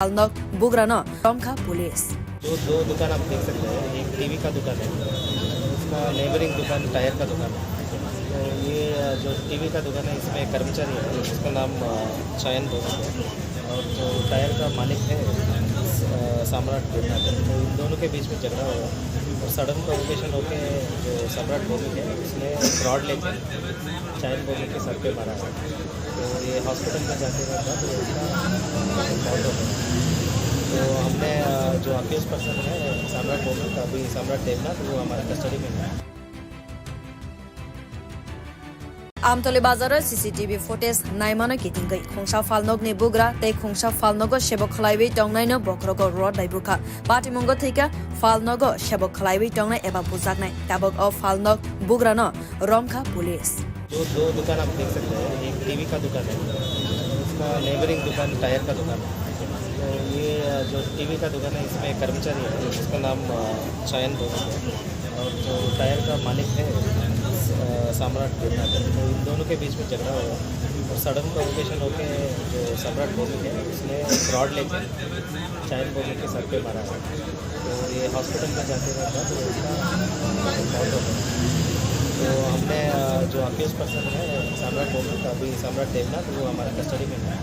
Alnok Bugrana Romka police जो दो दुकान आप देख सकते हैं, एक टीवी का दुकान है, उसका नेबरिंग दुकान टायर का दुकान है। तो ये जो टीवी का दुकान है इसमें कर्मचारी है, उसका नाम चयन बोलते हैं, और जो टायर का मालिक है सम्राट देवनाथ। तो इन दोनों के बीच में झगड़ा हुआ और सडन प्रोवोकेशन होके जो सम्राट बोलते हैं उसने रॉड लेके चयन बोलने के सर पे मारा है। तो ये हॉस्पिटल में जाते रहता तो उसका मौत हो गई। तो हमने जो अक्यूज पर्सन है सम्राट बोलते अभी सम्राट देवनाथ, वो हमारे कस्टडी में है। Amtoli bazar CCTV footage naimano kitingai khongsa falnog ni bugra tei khongsa falnogo sebok khlaiwi tongnaino bokrogo road daibuka patimongo thika falnogo sebok khlaiwi tongnai eba bujaknai tabok o falnog bugrano romka police जो दो दुकान आप देख सकते हैं, एक TV का दुकान है, उसका नेबरिंग दुकान टायर का दुकान है। तो ये जो टीवी का दुकान है इसमें कर्मचारी है, उसका नाम चयन बोलते हैं, और जो टायर का मालिक है सम्राट देवनाथ। तो इन दोनों के बीच में झगड़ा हुआ और सडन प्रोवोकेशन होके जो सम्राट बोलते हैं उसने रॉड लेके चयन बोलने के सर पे मारा है। तो ये हॉस्पिटल में जाते रहता तो उसका मौत हो गई। तो हमने जो अक्यूज पर्सन है सम्राट बोलते अभी सम्राट देवनाथ, वो हमारे कस्टडी में है।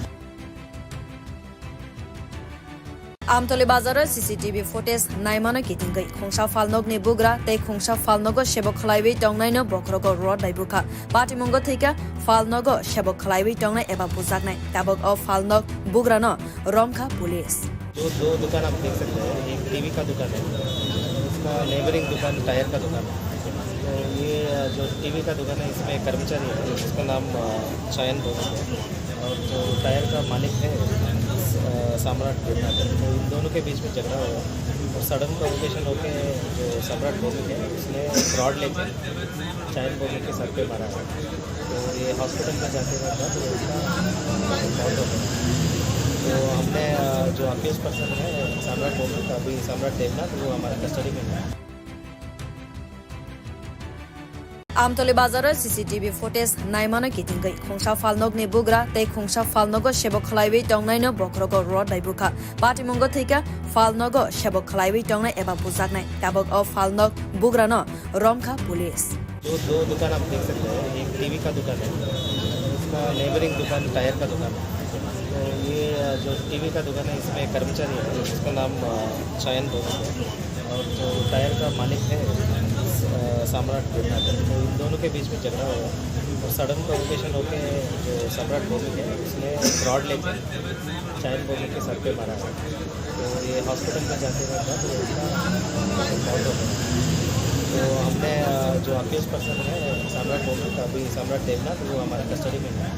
Amtoli bazar CCTV footage naimano kitingai khongsa falnog ni bugra tei khongsa falnogo sebok khlaiwi tongnaino bokrogo road daibuka patimongo thika falnogo sebok khlaiwi tongnai eba bujaknai tabok o falnog bugrano romka police जो दो दुकान आप देख सकते हैं, एक TV का दुकान है, उसका नेबरिंग दुकान टायर का दुकान है। तो ये जो टीवी का दुकान है इसमें कर्मचारी है, उसका नाम चयन बोलते हैं, और जो टायर का मालिक है सम्राट देवनाथ। तो इन दोनों के बीच में झगड़ा हुआ और सडन प्रोवोकेशन होके जो सम्राट बोलते हैं उसने रॉड लेके चयन बोलने के सर पे मारा है। तो ये हॉस्पिटल में जाते रहता तो उसका मौत हो गई। तो हमने जो अक्यूज पर्सन है सम्राट बोलते अभी सम्राट देवनाथ, वो हमारे कस्टडी में है। Amtoli bazar CCTV footage naimano kitingai khongsa falnog ni bugra tei khongsa falnogo sebok khlaiwi tongnaino bokrogo road daibuka patimongo thika falnogo sebok khlaiwi tongnai eba bujaknai tabok o falnog bugrano romka police जो दो दुकान आप देख सकते हैं, एक TV का दुकान है, उसका नेबरिंग दुकान टायर का दुकान है। तो ये जो टीवी का दुकान है इसमें कर्मचारी है, उसका नाम चयन बोलते हैं, और जो टायर का मालिक है सम्राट देवनाथ। तो इन दोनों के बीच में झगड़ा हुआ और सडन प्रोवोकेशन होके जो सम्राट बोलते हैं उसने रॉड लेके चयन बोलने के सर पे मारा है। तो ये हॉस्पिटल में जाते रहता तो उसका मौत हो गई। तो हमने जो अक्यूज पर्सन है सम्राट बोलते अभी सम्राट देवनाथ, वो हमारे कस्टडी में है।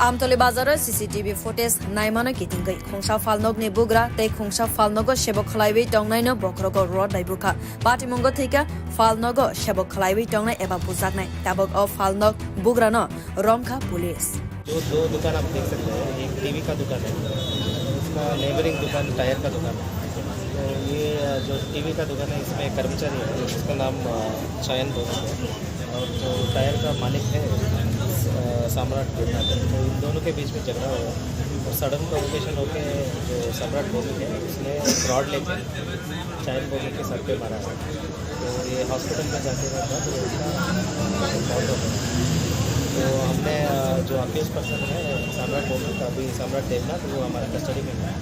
Amtoli bazar CCTV footage naimano kitingai khongsa falnog ni bugra tei khongsa falnogo sebok khlaiwi tongnaino bokrogo road daibuka patimongo thika falnogo sebok khlaiwi tongnai eba bujaknai tabok o falnog bugrano romka police जो दो दुकान आप देख सकते हैं, एक TV का दुकान है, उसका नेबरिंग दुकान टायर का दुकान है। तो ये जो टीवी का दुकान है इसमें कर्मचारी है, उसका नाम चयन बोलते हैं, और जो टायर का मालिक है सम्राट देवनाथ। तो इन दोनों के बीच में झगड़ा हुआ और सडन प्रोवोकेशन होके जो सम्राट बोलते हैं उसने रॉड लेके चयन बोलने के सर पे मारा है। तो ये हॉस्पिटल में जाते रहता तो उसका मौत हो गई। तो हमने जो अक्यूज पर्सन है सम्राट बोलते अभी सम्राट देवनाथ, वो हमारे कस्टडी में है।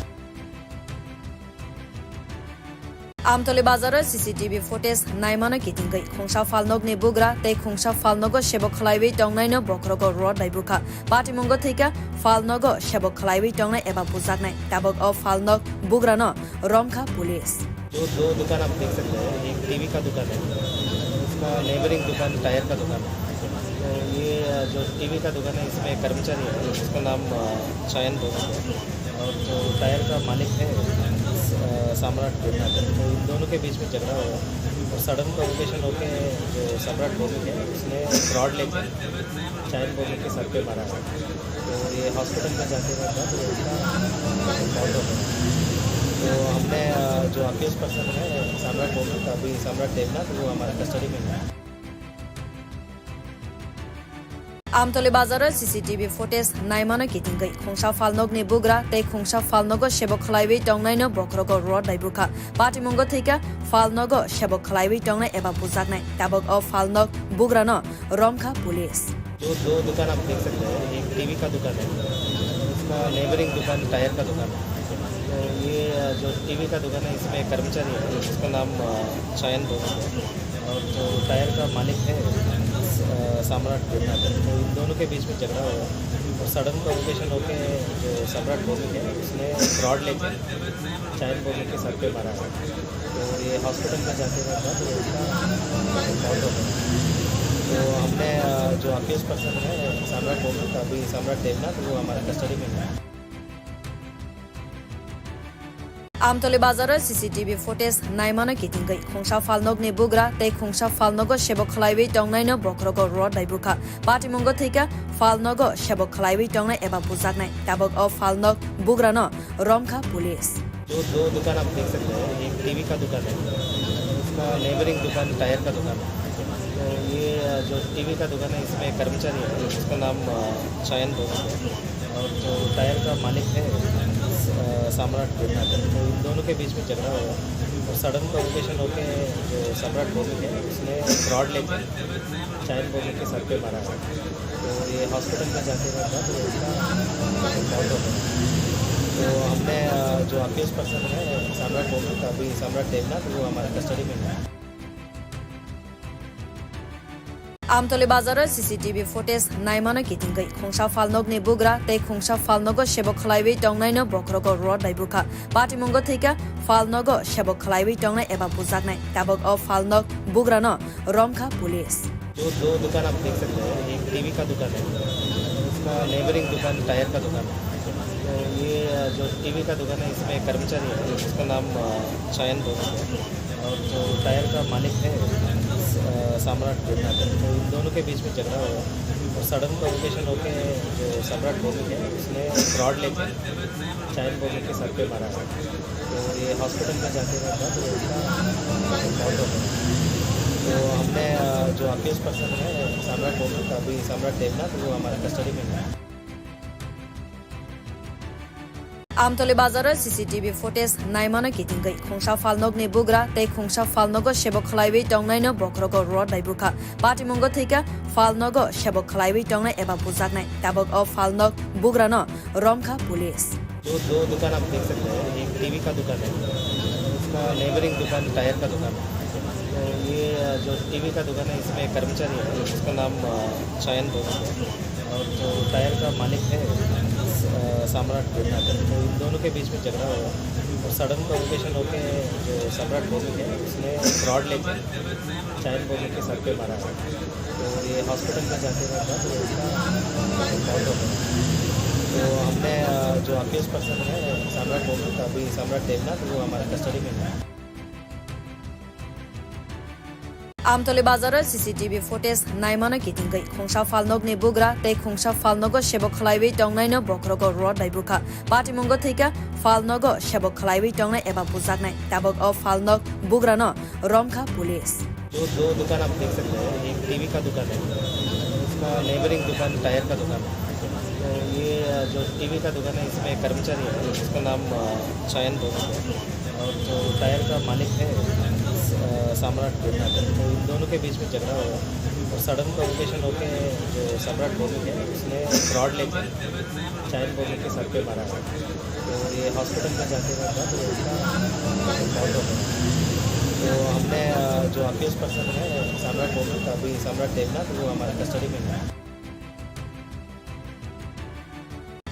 Amtoli bazar CCTV footage naimano kitingai khongsa falnog ni bugra tei khongsa falnogo sebok khlaiwi tongnaino bokrogo road daibuka patimongo thika falnogo sebok khlaiwi tongnai eba bujaknai tabok o falnog bugrano romka police जो दो दुकान आप देख सकते हैं, एक TV का दुकान है, उसका नेबरिंग दुकान टायर का दुकान है। तो ये जो टीवी का दुकान है इसमें कर्मचारी है, उसका नाम चयन बोलते हैं, और जो टायर का मालिक है सम्राट देवनाथ। तो इन दोनों के बीच में झगड़ा हुआ और सडन प्रोवोकेशन होके जो सम्राट बोलते हैं उसने रॉड लेके चयन बोलने के सर पे मारा है। तो ये हॉस्पिटल में जाते रहता तो उसका मौत हो गई। तो हमने जो अक्यूज पर्सन है सम्राट बोलते अभी सम्राट देवनाथ, वो हमारे कस्टडी में है। Amtoli bazar CCTV footage naimano kitingai khongsa falnokni bugra tei khongsa falnogo sebok khlaiwi tongnaino bokrogo rod daibuka patimongo thika falnogo sebok khlaiwi tongnai eba bujaknai tabok o falnok bugrano romkha police जो दो दुकान आप देख सकते हैं, एक TV का दुकान है, इसका नेबरिंग दुकान टायर का दुकान है। तो ये जो टीवी का दुकान है इसमें कर्मचारी है, इसका नाम चयन बोलते हैं, और जो टायर का मालिक है सम्राट बोलना है। तो इन दोनों के बीच में झगड़ा हुआ और सडन प्रोवोकेशन होके जो सम्राट बोलने है उसने रॉड लेकर चयन बोलने के सर पे मारा है। तो ये हॉस्पिटल में जाते रहता तो उसका मौत हो गई। तो हमने जो अक्यूज पर्सन है सम्राट बोलने का अभी सम्राट देवनाथ वो हमारे कस्टडी में है। Amtoli bazar CCTV footage naimano kitingai khongsa falnokni bugra tei khongsa falnogo sebok khlaiwi tongnaino bokrogo rod daibuka patimongo thika falnogo sebok khlaiwi tongnai eba bujaknai tabok o falnok bugrano romkha police जो दो दुकान आप देख सकते हैं, एक TV का दुकान है, इसका नेबरिंग दुकान टायर का दुकान है। तो ये जो टीवी का दुकान है इसमें कर्मचारी है, इसका नाम चयन बोलते हैं, और जो टायर का मालिक है सम्राट बोलना है। तो इन दोनों के बीच में झगड़ा हुआ और सडन प्रोवोकेशन होके जो सम्राट बोलने है उसने रॉड लेकर चयन बोलने के सर पे मारा है। तो ये हॉस्पिटल में जाते रहता तो उसका मौत हो गई। तो हमने जो अक्यूज पर्सन है सम्राट बोलने का अभी सम्राट देवनाथ वो हमारे कस्टडी में है। Amtoli bazar CCTV footage naimano kitingai khongsa falnokni bugra tei khongsa falnogo sebok khlaiwi tongnaino bokrogo rod daibuka patimongo thika falnogo sebok khlaiwi tongnai eba bujaknai tabok o falnok bugrano romkha police जो दो दुकान आप देख सकते हैं, एक TV का दुकान है, इसका नेबरिंग दुकान टायर का दुकान है। तो ये जो टीवी का दुकान है इसमें कर्मचारी है, इसका नाम चयन बोलते हैं, और जो टायर का मालिक है सम्राट बोलना है। तो इन दोनों के बीच में झगड़ा हुआ और सडन प्रोवोकेशन होके जो सम्राट बोलने है उसने रॉड लेकर चयन बोलने के सर पे मारा है। तो ये हॉस्पिटल में जाते रहता तो उसका मौत हो गई। तो हमने जो अक्यूज पर्सन है सम्राट बोलने का अभी सम्राट देवनाथ वो हमारे कस्टडी में है। Amtoli bazar CCTV footage naimano kitingai khongsa falnokni bugra tei khongsa falnogo sebok khlaiwi tongnaino bokrogo rod daibuka patimongo thika falnogo sebok khlaiwi tongnai eba bujaknai tabok o falnok bugrano romkha police जो दो दुकान आप देख सकते हैं, एक TV का दुकान है, इसका नेबरिंग दुकान टायर का दुकान है। तो ये जो टीवी का दुकान है इसमें कर्मचारी है, इसका नाम चयन बोलते हैं, और जो टायर का मालिक है सम्राट बोलना है। तो इन दोनों के बीच में झगड़ा हुआ और सडन प्रोवोकेशन होके जो सम्राट बोलने है उसने रॉड लेकर चयन बोलने के सर पे मारा है। तो ये हॉस्पिटल में जाते रहता तो उसका मौत हो गई। तो हमने जो अक्यूज पर्सन है सम्राट बोलने का अभी सम्राट देवनाथ वो हमारे कस्टडी में है। Amtoli bazar CCTV footage naimano kitingai khongsa falnokni bugra tei khongsa falnogo sebok khlaiwi tongnaino bokrogo rod daibuka patimongo thika falnogo sebok khlaiwi tongnai eba bujaknai tabok o falnok bugrano romkha police जो दो दुकान आप देख सकते हैं, एक TV का दुकान है, इसका नेबरिंग दुकान टायर का दुकान है। तो ये जो टीवी का दुकान है इसमें कर्मचारी है, इसका नाम चयन बोलते हैं, और जो टायर का मालिक है सम्राट बोलना है। तो इन दोनों के बीच में झगड़ा हुआ और सडन प्रोवोकेशन होके जो सम्राट बोलने है उसने रॉड लेकर चयन बोलने के सर पे मारा है। तो ये हॉस्पिटल में जाते रहता तो उसका मौत हो गई। तो हमने जो अक्यूज पर्सन है सम्राट बोलने का अभी सम्राट देवनाथ वो हमारे कस्टडी में है।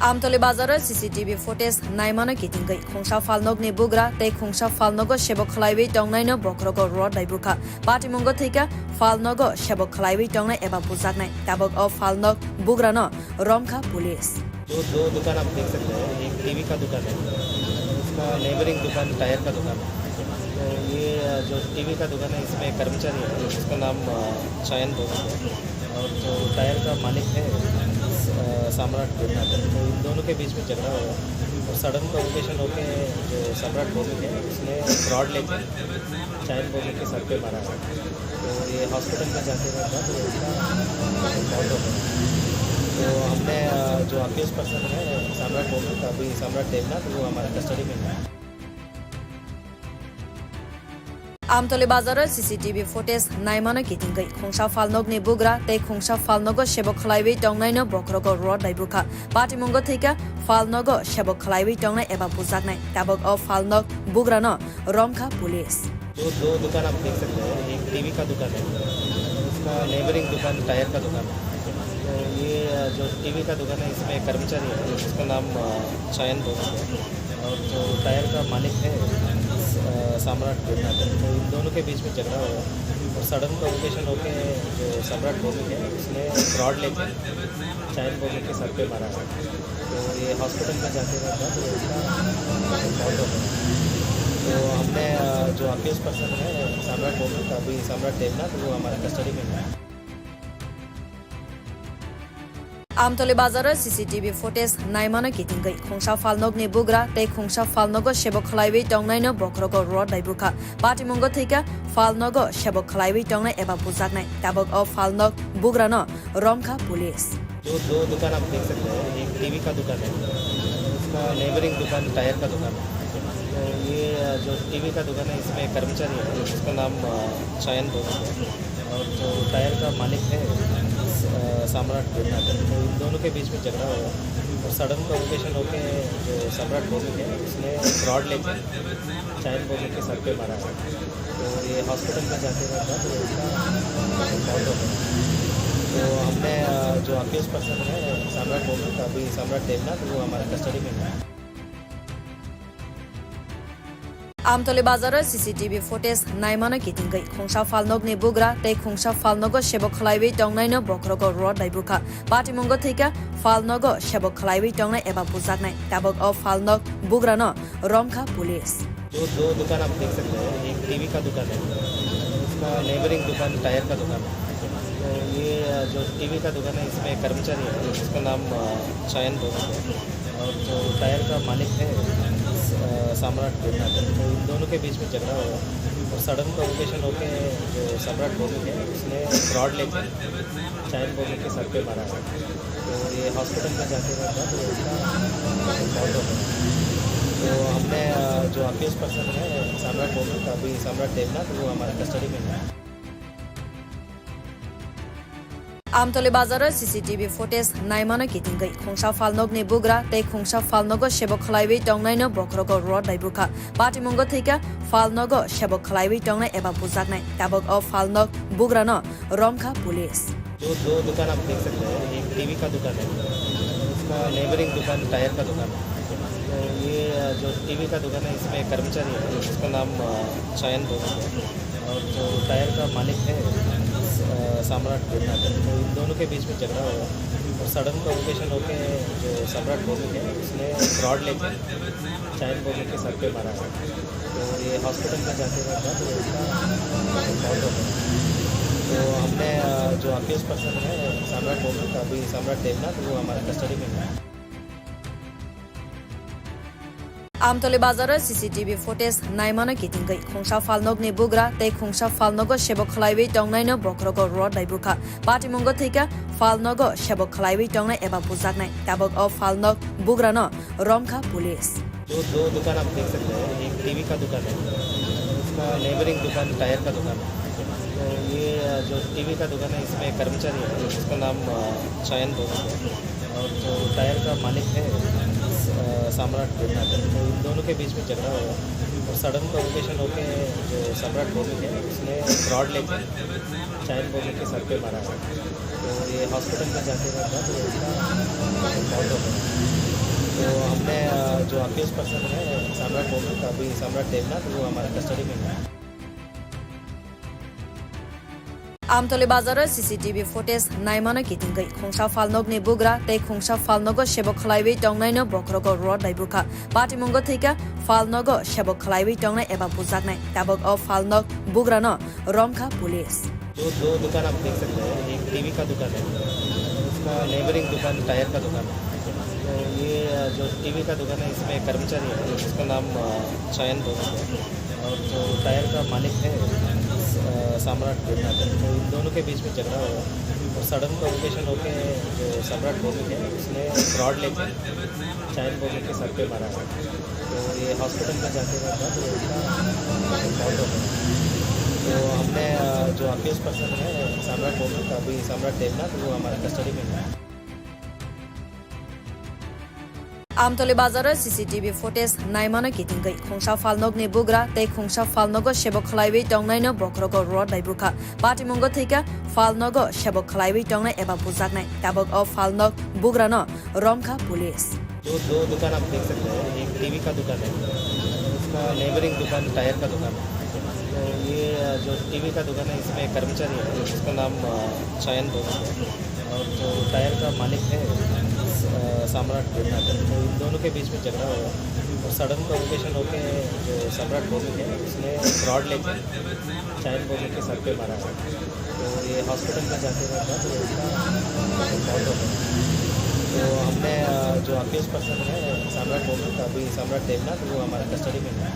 Amtoli bazar CCTV footage naimano kitingai khongsa falnokni bugra tei khongsa falnogo sebok khlaiwi tongnaino bokrogo rod daibuka patimongo thika falnogo sebok khlaiwi tongnai eba bujaknai tabok o falnok bugrano romkha police जो दो दुकान आप देख सकते हैं, एक TV का दुकान है, इसका नेबरिंग दुकान टायर का दुकान है। तो ये जो टीवी का दुकान है इसमें कर्मचारी है, इसका नाम चयन बोलते हैं, और जो टायर का मालिक है सम्राट बोलना है। तो इन दोनों के बीच में झगड़ा हुआ और सडन प्रोवोकेशन होके जो सम्राट बोलने है उसने रॉड लेकर चयन बोलने के सर पे मारा है। तो ये हॉस्पिटल में जाते रहता तो उसका मौत हो गई। तो हमने जो अक्यूज पर्सन है सम्राट बोलते अभी सम्राट देवनाथ वो हमारे कस्टडी में है। আমতলী বাজাৰৰ CCTV ফুটেজ নাইমানো কিটিংগৈ খংসা ফালনক নি বুগ্রা তে খংসা ফালনগ সেবক খলাইবি টংনাইনো বক্রগ রড দাইবুখা পাটিমঙ্গ থেকে ফালনগ সেবক খলাইবি টংনাই एबा बुजाकनाय ताबक अ फालनग बुग्रानो रमखा पुलिस जो दो दुकान आप देख सकते हैं, एक टीवी का दुकान है, उसका नेबरिंग दुकान टायर का दुकान है। तो ये जो टीवी का दुकान है इसमें कर्मचारी है, उसका नाम चयन बोलते हैं, और जो टायर का मालिक है सम्राट देवनाथ। तो इन दोनों के बीच में झगड़ा हुआ और सडन प्रोवोकेशन होके जो सम्राट बोली है उसने रॉड लेकर चयन बोली के सर पे मारा है। तो ये हॉस्पिटल में जाते रहता तो उसका मौत हो गई। तो हमने जो अक्यूज पर्सन है सम्राट बोली अभी सम्राट देवनाथ वो हमारे कस्टडी में है। আমতলী বাজাৰৰ CCTV ফুটেজ নাইমানো কিটিংগৈ খংসা ফালনগ নি বুগ্রা তে খংসা ফালনগ সেবক খলাইবি টংনাইনো বক্রগ রড দাইবুখা পাটিমঙ্গ থেকে ফালনগ সেবক খলাইবি টংনাই एबा बुजाकनाय ताबक अ फालनग बुग्रानो रमखा पुलिस जो दो दुकान आप देख सकते हैं, एक टीवी का दुकान है, उसका नेबरिंग दुकान टायर का दुकान है। तो ये जो टीवी का दुकान है इसमें कर्मचारी है, उसका नाम चयन बोलते हैं, और जो टायर का मालिक है सम्राट देवनाथ। तो इन दोनों के बीच में झगड़ा हुआ और सडन प्रोवोकेशन होके जो सम्राट बोली है उसने रॉड लेकर चयन बोली के सर पे मारा है। तो ये हॉस्पिटल में जाते रहता तो उसका मौत हो गई। तो हमने जो अक्यूज पर्सन है सम्राट बोलते अभी सम्राट देवनाथ वो हमारे कस्टडी में है। আমতলী বাজাৰৰ CCTV ফুটেজ নাইমানো কিটিংগৈ খংসা ফালনগ নি বুগ্রা তে খংসা ফালনগ সেবক খলাইবি টংনাইনো বক্রগ রড দাইবুখা পাটিমঙ্গ থেকে ফালনগ সেবক খলাইবি টংনাই एबा बुजाकनाय ताबक अ फालनग बुग्रानो रमखा पुलिस जो दो दुकान आप देख सकते हैं, एक टीवी का दुकान है, उसका नेबरिंग दुकान टायर का दुकान है। तो ये जो टीवी का दुकान है इसमें कर्मचारी है, उसका नाम चयन बोलते हैं, और जो टायर का मालिक है सम्राट देवनाथ। तो इन दोनों के बीच में झगड़ा हुआ और सडन प्रोवोकेशन होके जो सम्राट बोली है उसने रॉड लेकर चयन बोली के सर पे मारा है। तो ये हॉस्पिटल में जाते रहता तो उसका मौत हो गई। तो हमने जो अक्यूज पर्सन है सम्राट बोली अभी सम्राट देवनाथ वो हमारे कस्टडी में है। আমতলী বাজাৰৰ CCTV ফুটেজ নাইমানো কিটিংগৈ খংসা ফালনগ নি বুগ্রা তে খংসা ফালনগ সেবক খলাইবি টংনাইনো বক্রগ রড দাইবুখা পাটিমঙ্গ থেকে ফালনগ সেবক খলাইবি টংনাই एबा बुजाकनाय ताबक अ फालनग बुग्रानो रमखा पुलिस जो दो दुकान आप देख सकते हैं, एक टीवी का दुकान है, उसका नेबरिंग दुकान टायर का दुकान है। तो ये जो टीवी का दुकान है इसमें कर्मचारी है, उसका नाम चयन बोलते हैं, और जो टायर का मालिक है सम्राट देवनाथ। तो इन दोनों के बीच में झगड़ा हुआ और सडन प्रोवोकेशन होके जो सम्राट बोली है उसने रॉड लेकर चयन बोली के सर पे मारा है। तो ये हॉस्पिटल में जाते रहता तो उसका मौत हो गई। तो हमने जो अक्यूज पर्सन है सम्राट बोलते अभी सम्राट देवनाथ वो हमारे कस्टडी में है। আমতলী বাজাৰৰ CCTV ফুটেজ নাইমানো কিটিংগৈ খংসা ফালনগ নি বুগ্রা তে খংসা ফালনগ সেবক খলাইবি টংনাইনো বক্রগ রড দাইবুখা পাটিমঙ্গ থেকে ফালনগ সেবক খলাইবি টংনাই एबा बुजाकनाय ताबक अ फालनग बुग्रानो रमखा पुलिस जो दो दुकान आप देख सकते हैं, एक टीवी का दुकान है, उसका नेबरिंग दुकान टायर का दुकान है। तो ये जो टीवी का दुकान है इसमें कर्मचारी है, उसका नाम चयन बोलते हैं, और जो टायर का मालिक है सम्राट देवनाथ। तो इन दोनों के बीच में झगड़ा हुआ और सडन प्रोवोकेशन होके जो सम्राट बोली है उसने रॉड लेकर चयन बोली के सर पे मारा है। तो ये हॉस्पिटल में जाते रहता तो उसका मौत हो गई। तो हमने जो अक्यूज पर्सन है सम्राट बोली अभी सम्राट देवनाथ वो हमारे कस्टडी में है। আমতলী বাজাৰৰ CCTV ফুটেজ নাইমানো কিটিংগৈ খংসা ফালনগ নি বুগ্রা তে খংসা ফালনগ সেবক খলাইবি টংনাইনো বক্রগ রড দাইবুখা পাটিমঙ্গ থেকে ফালনগ সেবক খলাইবি টংনাই एबा बुजाकनाय ताबक अ फालनग बुग्रानो रमखा पुलिस जो दो दुकान आप देख सकते हैं, एक टीवी का दुकान है, उसका नेबरिंग दुकान टायर का दुकान है। तो ये जो टीवी का दुकान है इसमें कर्मचारी है, उसका नाम चयन बोलते हैं, और जो टायर का मालिक है सम्राट भूमिक है। तो इन दोनों के बीच में झगड़ा हुआ और सडन प्रोवोकेशन होके जो सम्राट भूमिक है उसने रॉड लेकर चयन भूमिक के सर पे मारा है। तो ये हॉस्पिटल में जाते हुए था तो उसका मौत हो गई। तो हमने जो अक्यूज पर्सन है सम्राट भूमिक अभी सम्राट देवनाथ वो हमारे कस्टडी में है। আমতলী বাজাৰৰ CCTV ফুটেজ নাইমানো কিটিংগৈ খংসা ফালনক নি বুগ্রা তেই খংসা ফালনগ সেবক খলাইবি টংনাইনো বক্রগ রড দাইবুখা পাটিমঙ্গ থৈকা ফালনগ সেবক খলাইবি টংনাই এবা বুজাকনাই ताबक अ फालनग बुग्रा न रमखा पुलिस। जो दो दुकान आप देख सकते हैं, एक टीवी का दुकान है, उसका नेबरिंग दुकान टायर का दुकान है। तो ये जो टीवी का दुकान है इसमें कर्मचारी है उसका नाम चयन भूमिक है और जो टायर का मालिक है सम्राट भूमिक है। तो इन दोनों के बीच में झगड़ा हुआ और सडन प्रोवोकेशन होके जो सम्राट भूमिक है उसने रॉड लेकर चयन भूमिक के सर पे मारा है। तो ये हॉस्पिटल में जाते हुए था तो उसका मौत हो गई। तो हमने जो अक्यूज पर्सन है सम्राट भूमिक अभी सम्राट देवनाथ वो हमारे कस्टडी में है।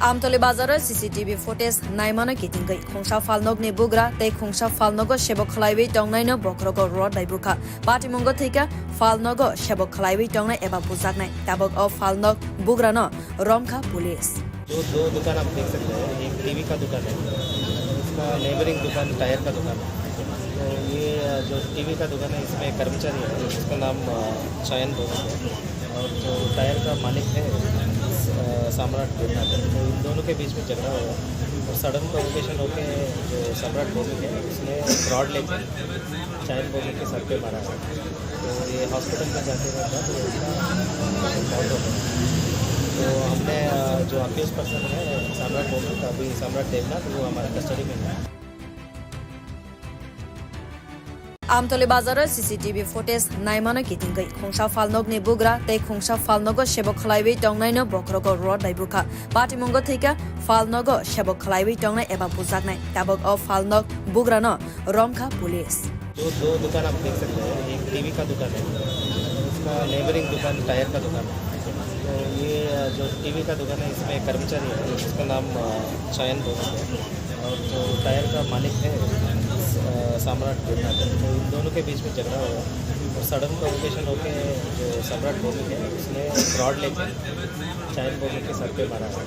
আমতলী বাজাৰৰ CCTV ফুটেজ নাইমানো কিটিংগৈ খংসা ফালনগ নি বুগ্রা তেই খংসা ফালনগ সেবক খলাইবি টংনাইনো বক্রগ রড দাইবুখা পাটিমঙ্গ থৈকা ফালনগ সেবক খলাইবি টংনাই এবা বুজাকনাই ताबक अ फालनग बुग्रा न रमखा पुलिस। जो दो दुकान आप देख सकते हैं, एक टीवी का दुकान है, उसका नेबरिंग दुकान टायर का दुकान है। तो ये जो टीवी का दुकान है इसमें कर्मचारी है उसका नाम चयन भूमिक है और जो टायर का मालिक है सम्राट भूमिक है। तो इन दोनों के बीच में झगड़ा हुआ और सडन प्रोवोकेशन होके जो सम्राट भूमिक है उसने रॉड लेकर चयन भूमिक के सर पे मारा है। तो ये हॉस्पिटल में जाते हुए था तो उसका मौत हो गई। तो हमने जो अक्यूज पर्सन है सम्राट भूमिक अभी सम्राट देवनाथ वो हमारे कस्टडी में है। আমতলী বাজাৰৰ CCTV ফুটেজ নাইমানো কিটিংগৈ খংসা ফালনগ নি বুগ্রা তেই খংসা ফালনগ সেবক খলাইবি টংনাইনো বক্রগ রড দাইবুখা পাটিমঙ্গ থৈকা ফালনগ সেবক খলাইবি টংনাই এবা বুজাকনাই ताबक अ फालनग बुग्रा न रमखा पुलिस। जो दो दुकान आप देख सकते हैं, एक टीवी का दुकान है, उसका नेबरिंग दुकान टायर का दुकान है। तो ये जो टीवी का दुकान है इसमें कर्मचारी है उसका नाम चयन भूमिक है और जो टायर का मालिक है सम्राट भूमिक है। तो इन दोनों के बीच में झगड़ा हुआ और सडन प्रोवोकेशन होके जो सम्राट भूमिक है उसने रॉड लेकर चयन भूमिक के सर पे मारा है।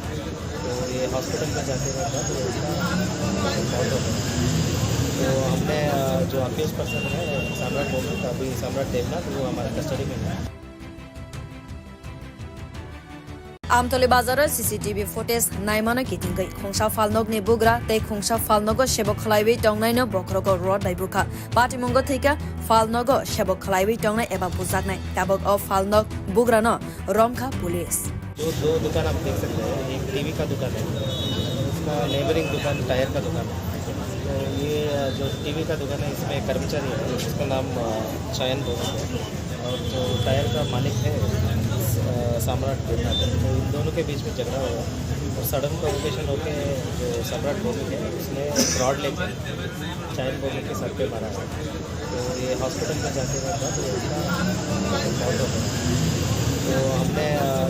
तो ये हॉस्पिटल में जाते हुए था तो उसका मौत हो गई। तो हमने जो अक्यूज पर्सन है सम्राट भूमिक अभी सम्राट देवनाथ वो हमारे कस्टडी में है। আমতলী বাজাৰৰ CCTV ফুটেজ নাইমানো কিটিংগৈ খংসা ফালনগ নি বুগ্রা তেই খংসা ফালনগ সেবক খলাইবি টংনাইনো বক্রগ রড দাইবুখা পাটিমঙ্গ থৈকা ফালনগ সেবক খলাইবি টংনাই এবা বুজাকনাই ताबक अ फालनग बुग्रा न रमखा पुलिस। जो दो दुकान आप देख सकते हैं, एक टीवी का दुकान है, उसका नेबरिंग दुकान टायर का दुकान है। तो ये जो टीवी का दुकान है इसमें कर्मचारी है उसका नाम चयन भूमिक है और जो टायर का मालिक है सम्राट भूमिक है। तो इन दोनों के बीच में झगड़ा हुआ और सडन प्रोवोकेशन होके जो सम्राट भूमिक है उसने रॉड लेकर चयन भूमिक के सर पे मारा है। तो ये हॉस्पिटल में जाते हुए था तो उसका मौत हो गई। तो हमने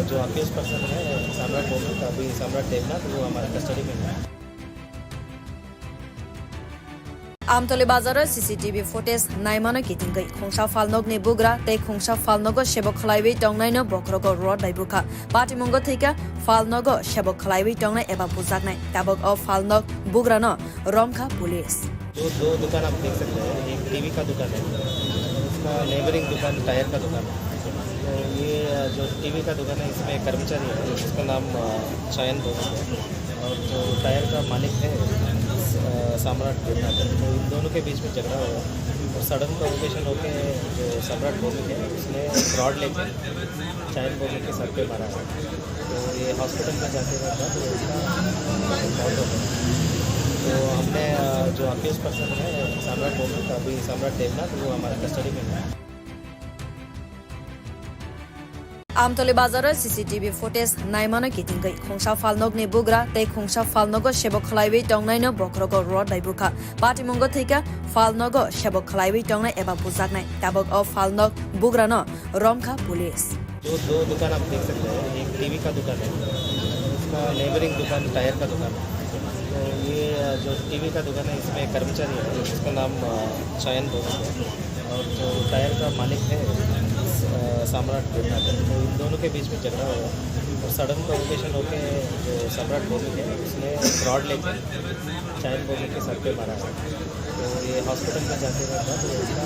जो अक्यूज पर्सन है सम्राट भूमिक अभी सम्राट देवनाथ वो हमारे कस्टडी में है। আমতলী বাজাৰৰ CCTV ফুটেজ নাইমানো কিটিংগৈ খংসা ফালনগ নি বুগ্রা তেই খংসা ফালনগ সেবক খলাইবি টংনাইনো বক্রগ রড দাইবুখা পাটিমঙ্গ থৈকা ফালনগ সেবক খলাইবি টংনাই এবা বুজাকনাই ताबक अ फालनग बुग्रा न रमखा पुलिस। जो दो दुकान आप देख सकते हैं, एक टीवी का दुकान है, उसका नेबरिंग दुकान टायर का दुकान है। तो ये जो टीवी का दुकान है इसमें कर्मचारी है उसका नाम चयन भूमिक है और जो टायर का मालिक है सम्राट भूमिक है। तो इन दोनों के बीच में झगड़ा हुआ और सडन प्रोवोकेशन होके जो सम्राट भूमिक है उसने रॉड लेकर चयन भूमिक के सर पे मारा है। तो ये हॉस्पिटल में जाते हुए था तो उसका मौत हो गई। तो हमने जो अक्यूज पर्सन है सम्राट भूमिक अभी सम्राट देवनाथ वो हमारे कस्टडी में है। আমতলী বাজাৰৰ CCTV ফুটেজ নাইমানো কিটিংগৈ খংসা ফালনগ নি বুগ্রা তেই খংসা ফালনগ সেবক খলাইবি টংনাইনো বক্রগ রড দাইবুখা পাটিমঙ্গ থৈকা ফালনগ সেবক খলাইবি টংনাই এবা বুজাকনাই ताबक अ फालनग बुग्रा न रमखा पुलिस। जो दो दुकान आप देख सकते हैं, एक टीवी का दुकान है, उसका इसका नेबरिंग दुकान टायर का दुकान है। तो ये जो टीवी का दुकान है इसमें कर्मचारी है, इसका नाम चयन बोलते हैं, और जो टायर का मालिक है सम्राट देवनाथ है। तो इन दोनों के बीच में झगड़ा हुआ और सडन प्रोवोकेशन होके जो सम्राट बोलते हैं उसने रॉड लेकर चयन बोलने के सर पे मारा है। तो ये हॉस्पिटल में जाते हुए था तो इसका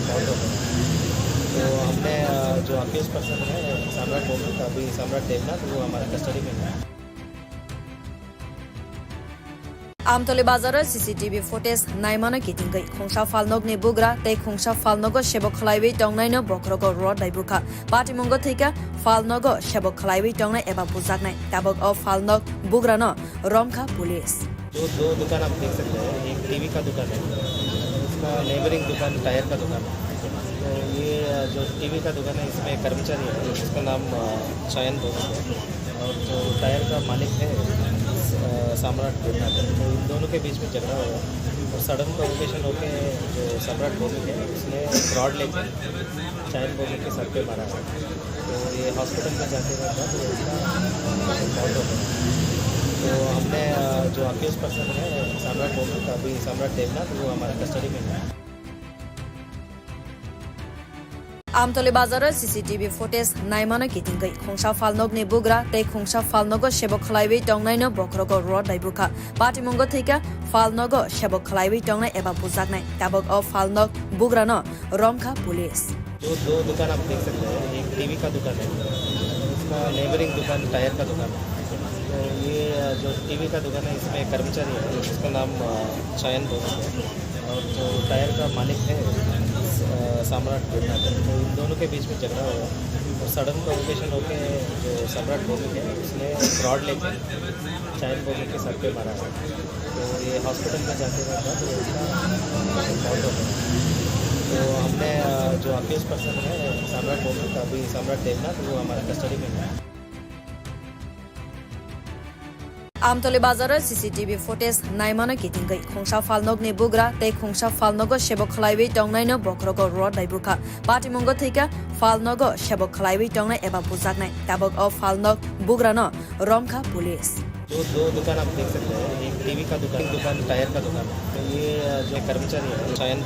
मौत हो गया। तो हमने जो अक्यूज पर्सन है सम्राट बोलते अभी सम्राट देवनाथ वो हमारे कस्टडी में है। আমতলী বাজারের সিসিটিভি ফুটেজ নাইমানো কিটিংগৈ খংসা ফালনগনি বুগ্রা তৈ খংসা ফালনগ সেবক খলাইবি টংনাইনো বক্রগ রড দাইবুখা পাটিমঙ্গ থৈকা ফালনগ সেবক খলাইবি टंगनाय एबा बुजाकनाय ताबक अ फालनग बुग्रानो रमखा पुलिस। जो दो दुकान आप देख सकते हैं, एक टीवी का दुकान है, इसका नेबरिंग दुकान टायर का दुकान है। तो ये जो टीवी का दुकान है इसमें कर्मचारी है, इसका नाम चयन बोलते हैं, और जो टायर का मालिक है सम्राट देवनाथ है। तो इन दोनों के बीच में झगड़ा हुआ और सडन प्रोवोकेशन होके जो सम्राट बोलते हैं उसने रॉड लेकर चयन बोलने के सर पे मारा है। तो ये हॉस्पिटल में जाते हुए था तो इसका मौत हो गया। तो हमने जो अक्यूज पर्सन है सम्राट बोलते अभी सम्राट देवनाथ वो हमारे कस्टडी में है। আমতলী বাজারের সিসিটিভি ফুটেজ নাইমানো কিটিংগৈ খংসা ফালনগনি বুগ্রা তৈ খংসা ফালনগ সেবক খলাইবি টংনাইনো বক্রগ রড দাইবুখা পাটিমঙ্গ থৈকা ফালনগ সেবক খলাইবি टंगनाय एबा बुजाकनाय ताबक अ फालनग बुग्रानो रमखा पुलिस। जो दो दुकान आप देख सकते हैं, एक टीवी का दुकान है, इसका नेबरिंग दुकान टायर का दुकान है। तो ये जो टीवी का दुकान है इसमें कर्मचारी है, इसका नाम चयन बोलते हैं, और जो टायर का मालिक है सम्राट देवनाथ है। तो इन दोनों के बीच में झगड़ा हुआ और सडन प्रोवोकेशन होके जो सम्राट बोलते हैं उसने रॉड लेकर चयन बोलने के सर पे मारा है। तो ये हॉस्पिटल में जाते हुए था तो इसका मौत हो गया। तो हमने जो अक्यूज पर्सन है सम्राट बोलते अभी सम्राट देवनाथ वो हमारे कस्टडी में है। আমতলী বাজারের সিসিটিভি ফুটেজ নাইমানো কিটিংগৈ খংসা ফালনগনি বুগ্রা তৈ খংসা ফালনগ সেবক খলাইবি টংনাইনো বক্রগ রড দাইবুখা পাটিমঙ্গ থৈকা ফালনগ সেবক খলাইবি टंगनाय एबा बुजाकनाय ताबक अ फालनग बुग्रानो रमखा पुलिस। जो दो दुकान आप देख सकते हैं, एक टीवी का दुकान टायर का दुकान है। तो ये जो कर्मचारी है चयन